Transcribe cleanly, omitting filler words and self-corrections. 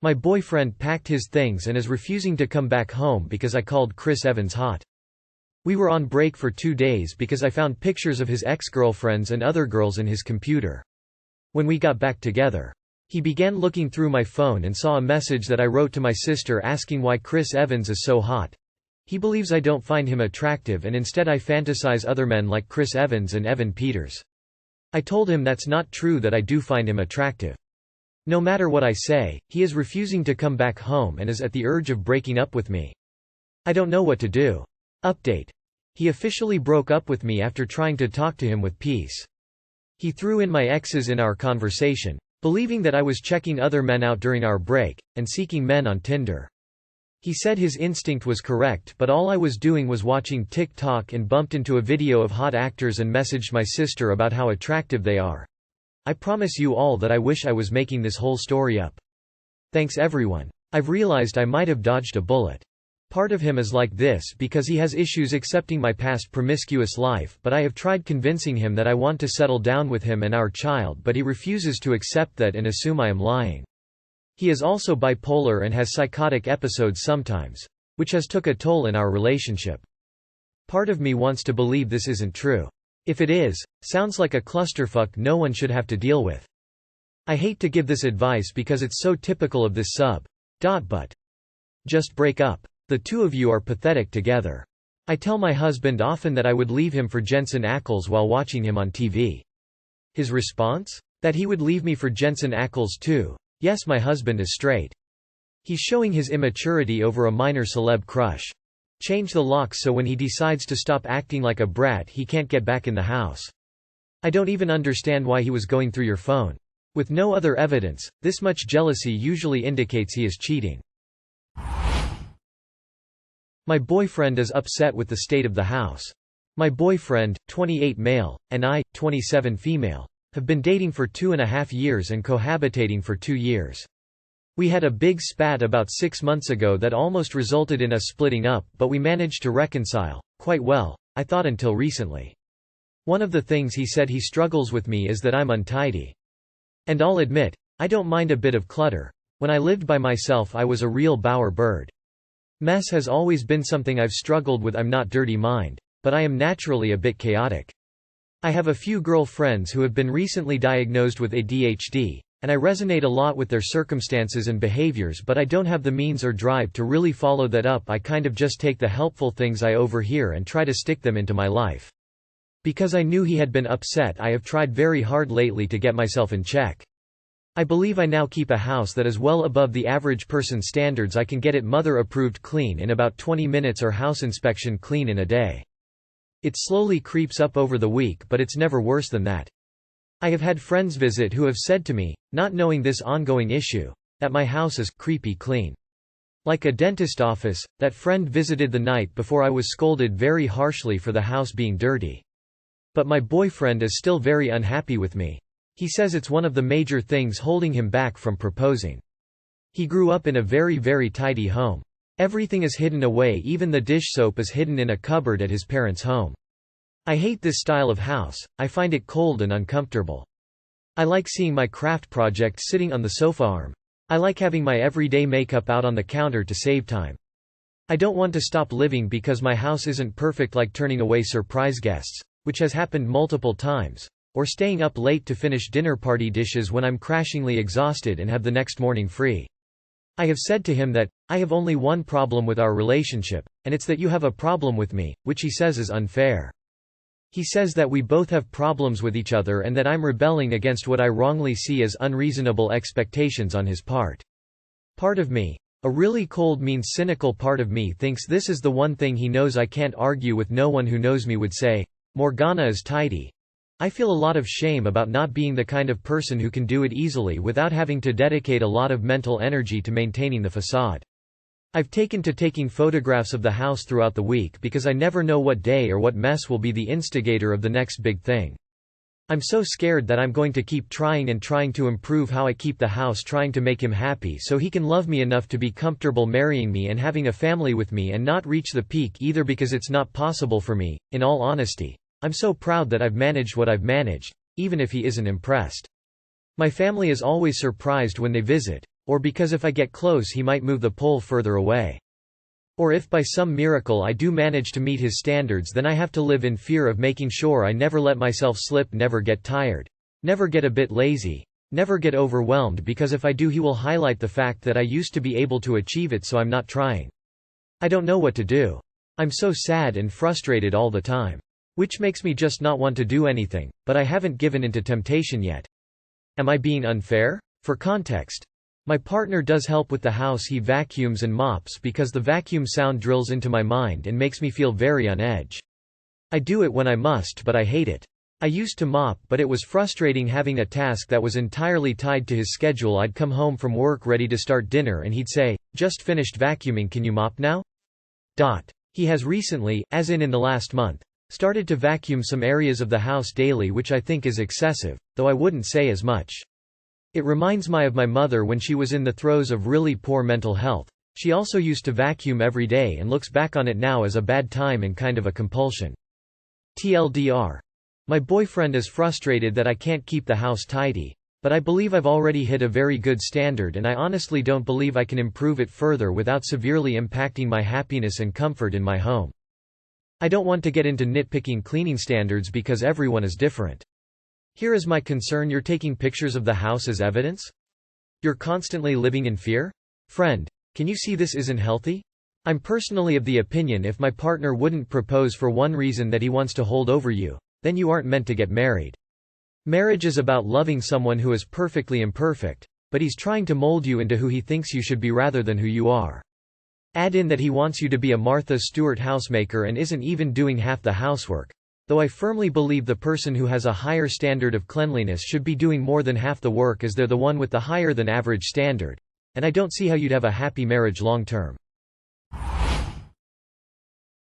My boyfriend packed his things and is refusing to come back home because I called Chris Evans hot. We were on break for 2 days because I found pictures of his ex-girlfriends and other girls in his computer. When we got back together, he began looking through my phone and saw a message that I wrote to my sister asking why Chris Evans is so hot. He believes I don't find him attractive and instead I fantasize other men like Chris Evans and Evan Peters. I told him that's not true, that I do find him attractive. No matter what I say, he is refusing to come back home and is at the urge of breaking up with me. I don't know what to do. Update. He officially broke up with me after trying to talk to him with peace. He threw in my exes in our conversation, believing that I was checking other men out during our break, and seeking men on Tinder. He said his instinct was correct, but all I was doing was watching TikTok and bumped into a video of hot actors and messaged my sister about how attractive they are. I promise you all that I wish I was making this whole story up. Thanks everyone. I've realized I might have dodged a bullet. Part of him is like this because he has issues accepting my past promiscuous life, but I have tried convincing him that I want to settle down with him and our child, but he refuses to accept that and assume I am lying. He is also bipolar and has psychotic episodes sometimes, which has took a toll in our relationship. Part of me wants to believe this isn't true. If it is, sounds like a clusterfuck no one should have to deal with. I hate to give this advice because it's so typical of this sub. But just break up. The two of you are pathetic together. I tell my husband often that I would leave him for Jensen Ackles while watching him on TV. His response? That he would leave me for Jensen Ackles too. Yes, my husband is straight. He's showing his immaturity over a minor celeb crush. Change the locks so when he decides to stop acting like a brat he can't get back in the house. I don't even understand why he was going through your phone. With no other evidence, this much jealousy usually indicates he is cheating. My boyfriend is upset with the state of the house. My boyfriend, 28 male, and I, 27 female, have been dating for 2.5 years and cohabitating for 2 years. We had a big spat about 6 months ago that almost resulted in us splitting up, but we managed to reconcile, quite well, I thought, until recently. One of the things he said he struggles with me is that I'm untidy. And I'll admit, I don't mind a bit of clutter. When I lived by myself I was a real bower bird. Mess has always been something I've struggled with. I'm not dirty mind, but I am naturally a bit chaotic. I have a few girlfriends who have been recently diagnosed with ADHD, and I resonate a lot with their circumstances and behaviors, but I don't have the means or drive to really follow that up. I kind of just take the helpful things I overhear and try to stick them into my life. Because I knew he had been upset, I have tried very hard lately to get myself in check. I believe I now keep a house that is well above the average person standards. I can get it mother approved clean in about 20 minutes or house inspection clean in a day. It slowly creeps up over the week, but it's never worse than that. I have had friends visit who have said to me, not knowing this ongoing issue, that my house is creepy clean. Like a dentist office. That friend visited the night before I was scolded very harshly for the house being dirty. But my boyfriend is still very unhappy with me. He says it's one of the major things holding him back from proposing. He grew up in a very tidy home. Everything is hidden away, even the dish soap is hidden in a cupboard at his parents' home. I hate this style of house. I find it cold and uncomfortable. I like seeing my craft project sitting on the sofa arm. I like having my everyday makeup out on the counter to save time. I don't want to stop living because my house isn't perfect, like turning away surprise guests, which has happened multiple times, or staying up late to finish dinner party dishes when I'm crashingly exhausted and have the next morning free. I have said to him that, I have only one problem with our relationship, and it's that you have a problem with me, which he says is unfair. He says that we both have problems with each other and that I'm rebelling against what I wrongly see as unreasonable expectations on his part. Part of me, a really cold, mean, cynical part of me, thinks this is the one thing he knows I can't argue with. No one who knows me would say, Morgana is tidy. I feel a lot of shame about not being the kind of person who can do it easily without having to dedicate a lot of mental energy to maintaining the facade. I've taken to taking photographs of the house throughout the week because I never know what day or what mess will be the instigator of the next big thing. I'm so scared that I'm going to keep trying to improve how I keep the house, trying to make him happy so he can love me enough to be comfortable marrying me and having a family with me, and not reach the peak either because it's not possible for me. In all honesty, I'm so proud that I've managed what I've managed, even if he isn't impressed. My family is always surprised when they visit, or because if I get close he might move the pole further away. Or if by some miracle I do manage to meet his standards, then I have to live in fear of making sure I never let myself slip, never get tired, never get a bit lazy, never get overwhelmed, because if I do he will highlight the fact that I used to be able to achieve it, so I'm not trying. I don't know what to do. I'm so sad and frustrated all the time. Which makes me just not want to do anything, but I haven't given into temptation yet. Am I being unfair? For context, my partner does help with the house. He vacuums and mops because the vacuum sound drills into my mind and makes me feel very on edge. I do it when I must, but I hate it. I used to mop, but it was frustrating having a task that was entirely tied to his schedule. I'd come home from work ready to start dinner and he'd say, "Just finished vacuuming, can you mop now?" He has recently, as in the last month, started to vacuum some areas of the house daily, which I think is excessive, though I wouldn't say as much. It reminds me of my mother when she was in the throes of really poor mental health. She also used to vacuum every day and looks back on it now as a bad time and kind of a compulsion. TLDR. My boyfriend is frustrated that I can't keep the house tidy, but I believe I've already hit a very good standard, and I honestly don't believe I can improve it further without severely impacting my happiness and comfort in my home. I don't want to get into nitpicking cleaning standards because everyone is different. Here is my concern: you're taking pictures of the house as evidence? You're constantly living in fear? Friend, can you see this isn't healthy? I'm personally of the opinion if my partner wouldn't propose for one reason, that he wants to hold over you, then you aren't meant to get married. Marriage is about loving someone who is perfectly imperfect, but he's trying to mold you into who he thinks you should be rather than who you are. Add in that he wants you to be a Martha Stewart housemaker and isn't even doing half the housework. Though I firmly believe the person who has a higher standard of cleanliness should be doing more than half the work, as they're the one with the higher than average standard, and I don't see how you'd have a happy marriage long term.